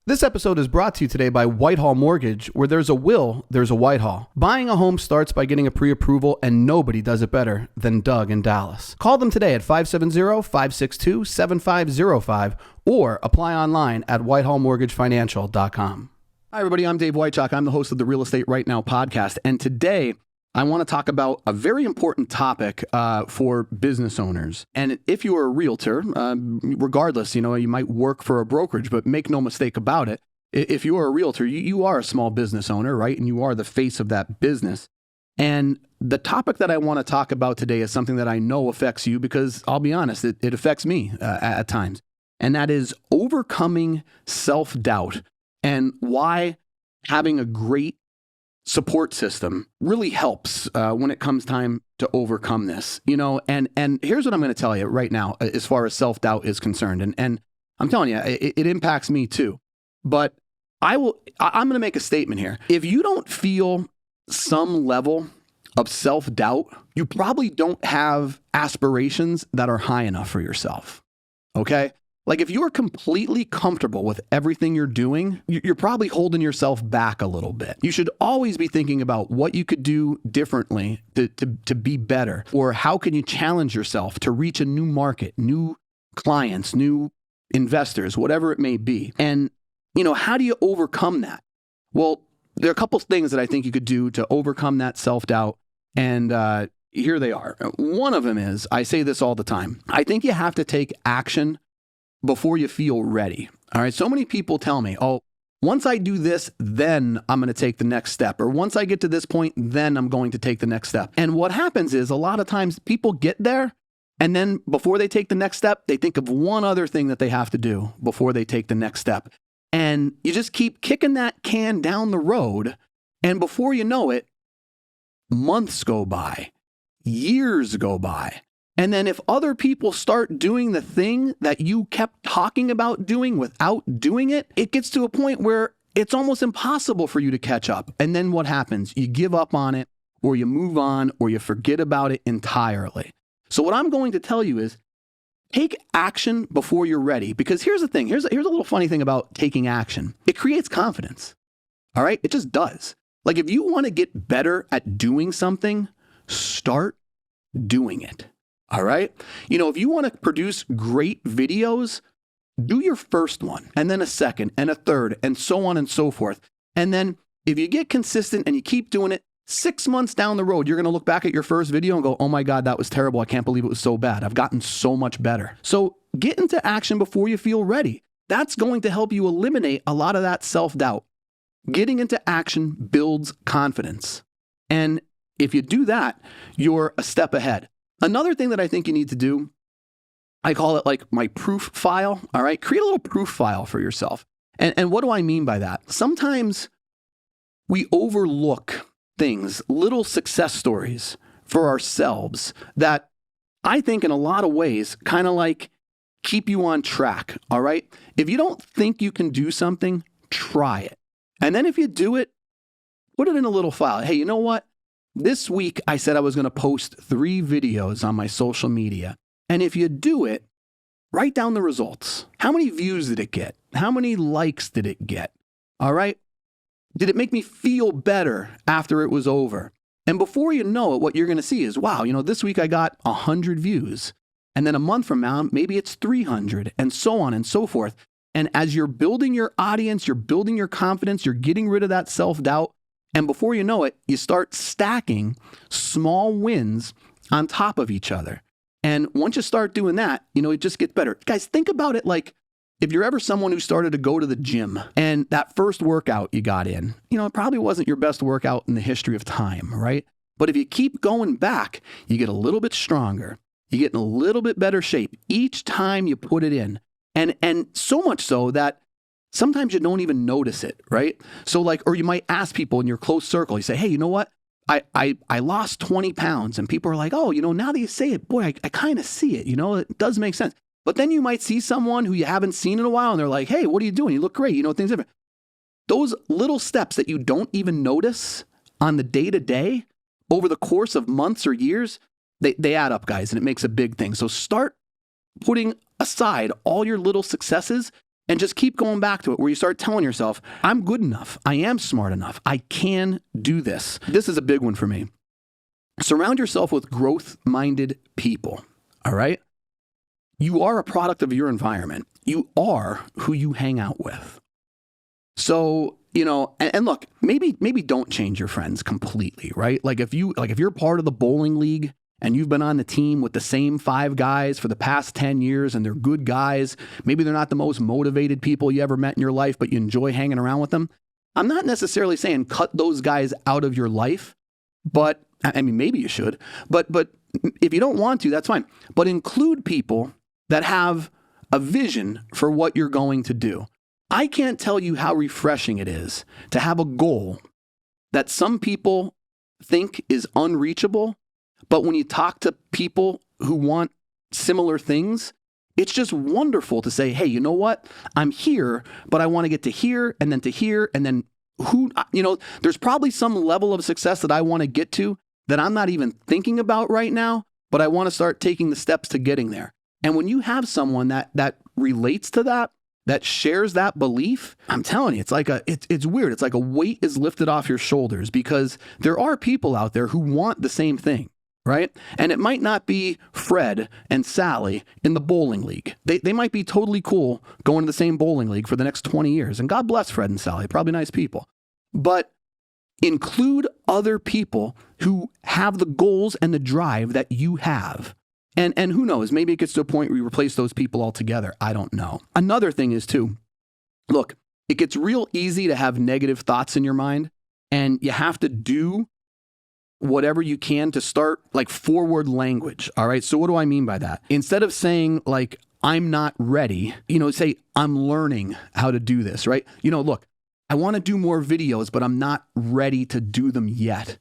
This episode is brought to you today by Whitehall Mortgage, where there's a will, there's a Whitehall. Buying a home starts by getting a pre-approval, and nobody does it better than Doug in Dallas. Call them today at 570-562-7505 or apply online at whitehallmortgagefinancial.com. Hi, everybody. I'm Dave Wychak. I'm the host of the Real Estate Right Now podcast, and today I want to talk about a very important topic for business owners. And if you are a realtor, regardless, you might work for a brokerage, but make no mistake about it. If you are a realtor, you are a small business owner, right? And you are the face of that business. And the topic that I want to talk about today is something that I know affects you because I'll be honest, it affects me at times. And that is overcoming self-doubt and why having a great support system really helps when it comes time to overcome this, and here's what I'm going to tell you right now, as far as self-doubt is concerned. And I'm telling you, it impacts me too, but I'm going to make a statement here. If you don't feel some level of self-doubt, you probably don't have aspirations that are high enough for yourself. Okay. Like if you're completely comfortable with everything you're doing, you're probably holding yourself back a little bit. You should always be thinking about what you could do differently to be better, or how can you challenge yourself to reach a new market, new clients, new investors, whatever it may be. And, how do you overcome that? Well, there are a couple things that I think you could do to overcome that self-doubt. And here they are. One of them is, I say this all the time, I think you have to take action before you feel ready. All right. So many people tell me, once I do this, then I'm going to take the next step. Or once I get to this point, then I'm going to take the next step. And what happens is a lot of times people get there, and then before they take the next step, they think of one other thing that they have to do before they take the next step. And you just keep kicking that can down the road. And before you know it, months go by, years go by. And then if other people start doing the thing that you kept talking about doing without doing it, it gets to a point where it's almost impossible for you to catch up. And then what happens? You give up on it, or you move on, or you forget about it entirely. So what I'm going to tell you is take action before you're ready. Because here's the thing. Here's a little funny thing about taking action. It creates confidence. All right? It just does. Like if you want to get better at doing something, start doing it. All right. If you want to produce great videos, do your first one and then a second and a third and so on and so forth. And then if you get consistent and you keep doing it, 6 months down the road, you're going to look back at your first video and go, oh my God, that was terrible. I can't believe it was so bad. I've gotten so much better. So get into action before you feel ready. That's going to help you eliminate a lot of that self-doubt. Getting into action builds confidence. And if you do that, you're a step ahead. Another thing that I think you need to do, I call it like my proof file. All right. Create a little proof file for yourself. And what do I mean by that? Sometimes we overlook things, little success stories for ourselves that I think in a lot of ways kind of like keep you on track. All right. If you don't think you can do something, try it. And then if you do it, put it in a little file. Hey, you know what? This week, I said I was going to post 3 videos on my social media. And if you do it, write down the results. How many views did it get? How many likes did it get? All right. Did it make me feel better after it was over? And before you know it, what you're going to see is, wow, this week I got 100 views. And then a month from now, maybe it's 300 and so on and so forth. And as you're building your audience, you're building your confidence, you're getting rid of that self-doubt. And before you know it, you start stacking small wins on top of each other. And once you start doing that, it just gets better. Guys, think about it like if you're ever someone who started to go to the gym and that first workout you got in, it probably wasn't your best workout in the history of time, right? But if you keep going back, you get a little bit stronger. You get in a little bit better shape each time you put it in. And so much so that sometimes you don't even notice it, right? So or you might ask people in your close circle, you say, hey, you know what? I lost 20 pounds. And people are like, oh, now that you say it, boy, I kind of see it. It does make sense. But then you might see someone who you haven't seen in a while and they're like, hey, what are you doing? You look great. Things different. Those little steps that you don't even notice on the day-to-day over the course of months or years, they add up, guys, and it makes a big thing. So start putting aside all your little successes And just keep going back to it where you start telling yourself, I'm good enough. I am smart enough. I can do this. This is a big one for me. Surround yourself with growth-minded people, all right? You are a product of your environment. You are who you hang out with. So, and look, maybe don't change your friends completely, right? Like if you're part of the bowling league and you've been on the team with the same 5 guys for the past 10 years and they're good guys, maybe they're not the most motivated people you ever met in your life, but you enjoy hanging around with them. I'm not necessarily saying cut those guys out of your life, but I mean, maybe you should, but if you don't want to, that's fine. But include people that have a vision for what you're going to do. I can't tell you how refreshing it is to have a goal that some people think is unreachable, but when you talk to people who want similar things, it's just wonderful to say, hey, you know what? I'm here, but I want to get to here and then to here. And then there's probably some level of success that I want to get to that I'm not even thinking about right now, but I want to start taking the steps to getting there. And when you have someone that relates to that shares that belief, I'm telling you, it's weird. It's like a weight is lifted off your shoulders because there are people out there who want the same thing. Right? And it might not be Fred and Sally in the bowling league. They might be totally cool going to the same bowling league for the next 20 years. And God bless Fred and Sally, probably nice people. But include other people who have the goals and the drive that you have. And who knows, maybe it gets to a point where you replace those people altogether. I don't know. Another thing is too, look, it gets real easy to have negative thoughts in your mind and you have to do whatever you can to start like forward language. All right. So what do I mean by that? Instead of saying like, I'm not ready, say I'm learning how to do this, right? Look, I want to do more videos, but I'm not ready to do them yet.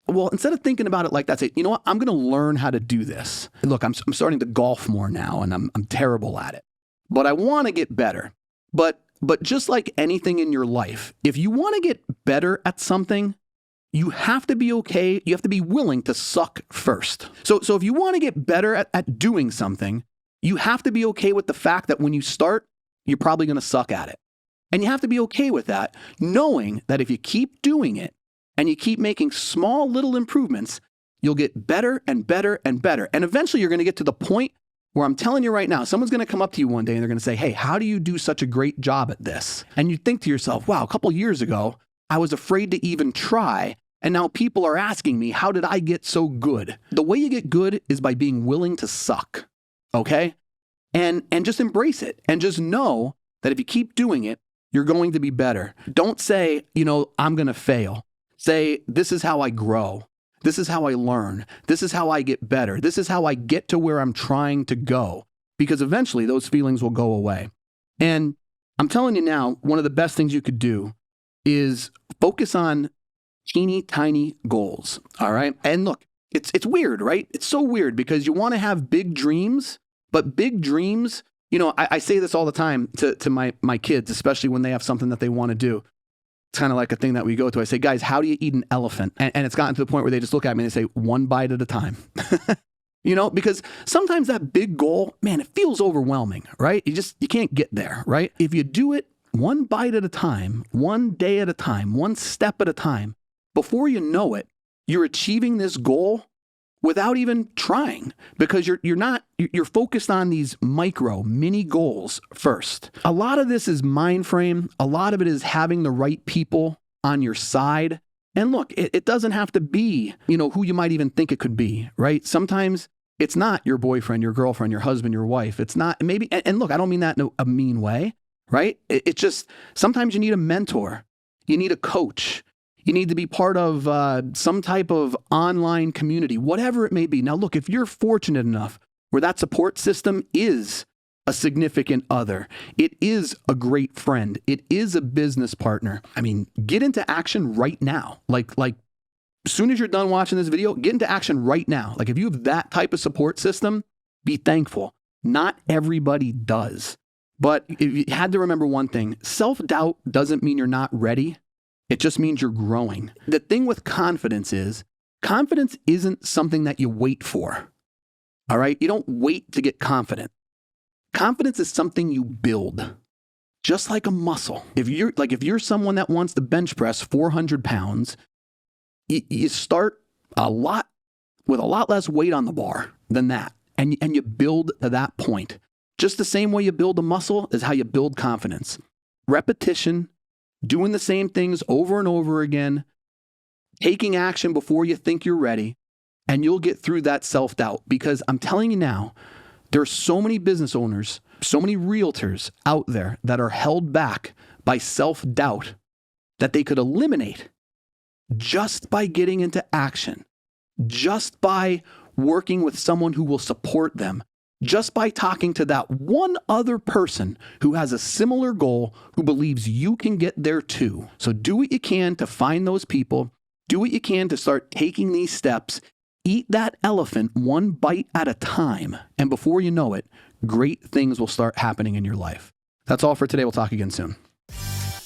Well, instead of thinking about it like that, say, you know what? I'm going to learn how to do this. Look, I'm starting to golf more now and I'm terrible at it, but I want to get better. But just like anything in your life, if you want to get better at something, you have to be okay. You have to be willing to suck first. So if you want to get better at doing something, you have to be okay with the fact that when you start, you're probably going to suck at it. And you have to be okay with that, knowing that if you keep doing it and you keep making small little improvements, you'll get better and better and better. And eventually you're going to get to the point where I'm telling you right now, someone's going to come up to you one day and they're going to say, hey, how do you do such a great job at this? And you think to yourself, wow, a couple years ago, I was afraid to even try. And now people are asking me, how did I get so good? The way you get good is by being willing to suck. Okay? And just embrace it. And just know that if you keep doing it, you're going to be better. Don't say, I'm going to fail. Say, this is how I grow. This is how I learn. This is how I get better. This is how I get to where I'm trying to go. Because eventually those feelings will go away. And I'm telling you now, one of the best things you could do is focus on teeny tiny goals. All right. And look, it's weird, right? It's so weird because you want to have big dreams, but big dreams, I say this all the time to my kids, especially when they have something that they want to do. It's kind of like a thing that we go to. I say, guys, how do you eat an elephant? And it's gotten to the point where they just look at me and they say, one bite at a time. Because sometimes that big goal, man, it feels overwhelming, right? You can't get there, right? If you do it one bite at a time, one day at a time, one step at a time, before you know it, you're achieving this goal without even trying because you're focused on these mini goals first. A lot of this is mind frame. A lot of it is having the right people on your side. And look, it doesn't have to be, who you might even think it could be, right? Sometimes it's not your boyfriend, your girlfriend, your husband, your wife. It's not maybe, and look, I don't mean that in a mean way, right? It's just, sometimes you need a mentor. You need a coach. You need to be part of some type of online community, whatever it may be. Now, look, if you're fortunate enough where that support system is a significant other, it is a great friend, it is a business partner, I mean, get into action right now. Like as soon as you're done watching this video, get into action right now. Like if you have that type of support system, be thankful. Not everybody does. But if you had to remember one thing, self-doubt doesn't mean you're not ready. It just means you're growing. The thing with confidence isn't something that you wait for. All right? You don't wait to get confident. Confidence is something you build. just like a muscle. If you're someone that wants to bench press 400 pounds, you start with a lot less weight on the bar than that. And you build to that point. Just the same way you build a muscle is how you build confidence. Repetition, doing the same things over and over again, taking action before you think you're ready, and you'll get through that self-doubt. Because I'm telling you now, there are so many business owners, so many realtors out there that are held back by self-doubt that they could eliminate just by getting into action, just by working with someone who will support them, just by talking to that one other person who has a similar goal, who believes you can get there too. So do what you can to find those people. Do what you can to start taking these steps. Eat that elephant one bite at a time. And before you know it, great things will start happening in your life. That's all for today. We'll talk again soon.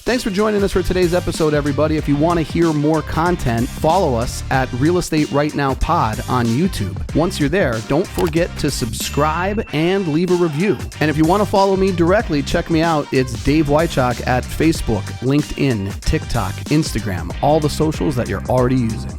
Thanks for joining us for today's episode, everybody. If you want to hear more content, follow us at Real Estate Right Now Pod on YouTube. Once you're there, don't forget to subscribe and leave a review. And if you want to follow me directly, check me out. It's Dave Wychak at Facebook, LinkedIn, TikTok, Instagram, all the socials that you're already using.